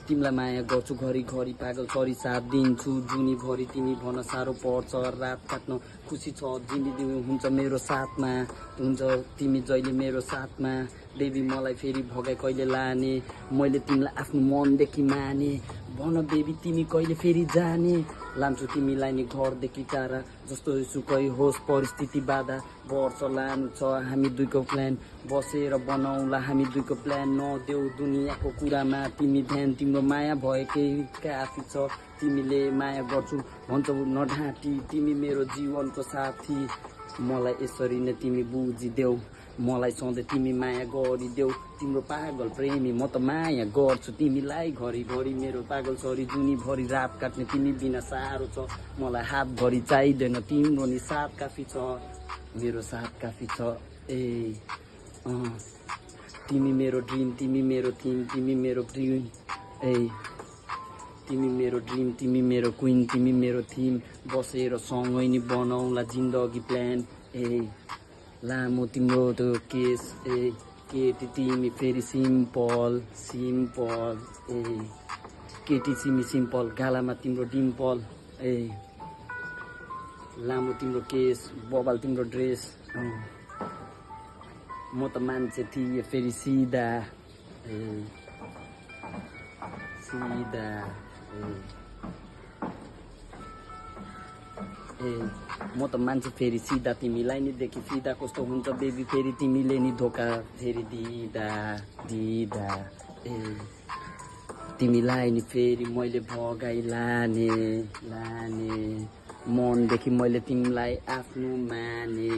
तिमीलाई माया गर्छु घरिघरि पागल सरी साथ दिन्छु जुनीभरि तिमी भन साह्रो पर्छ रात काट्न खुसी छ जिन्दगी हुन्छ मेरो साथमा हुन्छ तिमी जहिले मेरो साथमा बेबी मलाई फेरि भगाइ कहिले लाने मैले तिमीलाई आफ्नो मनदेखि माने भन बेबी तिमी कहिले फेरि जाने लान्छु तिमीलाई नि घरदेखि टाढा जस्तो सुकै होस् परिस्थिति बाधा वर्ष लानु छ हामी दुईको प्लान बसेर बनाउला हामी दुईको प्लान नदेऊ दुनियाँको कुरामा तिमी ध्यान तिम्रो माया भएकै काफी छ तिमीले माया गर्छु भन्छौ नढाँटी तिमी मेरो जीवनको साथी मलाई यसरी नै तिमी बुझिदेऊ मलाई सधैँ तिमी माया गरिदेऊ तिम्रो पागल प्रेमी म त माया गर्छु तिमीलाई घरिघरि मेरो पागल सरी जुनीभरि रात काट्ने तिमी बिना साह्रो छ मलाई हातभरि चाहिँदैन तिम्रो नि साथ काफी छ मेरो साथ काफी छ तिमी मेरो ड्रिम तिमी मेरो थिम तिमी मेरो ड्रिम तिमी मेरो ड्रिम तिमी मेरो क्विन तिमी मेरो थिम बसेर सँगै नि बनाउला जिन्दगी प्लान लामो तिम्रो त्यो केस केटी तिमी फेरि सिम्पल केटी तिमी सिम्पल गालामा तिम्रो डिम्पल लामो तिम्रो केस बबाल तिम्रो ड्रेस म त मान्छे थिएँ फेरि सिधा म त मान्छे फेरि सिधा तिमीलाई नि देखि सिधा कस्तो हुन्छ बेबी फेरि तिमीले नि धोका फेरि दिँदा तिमीलाई नि फेरि मैले भगाइ लाने मनदेखि मैले तिमीलाई आफ्नो माने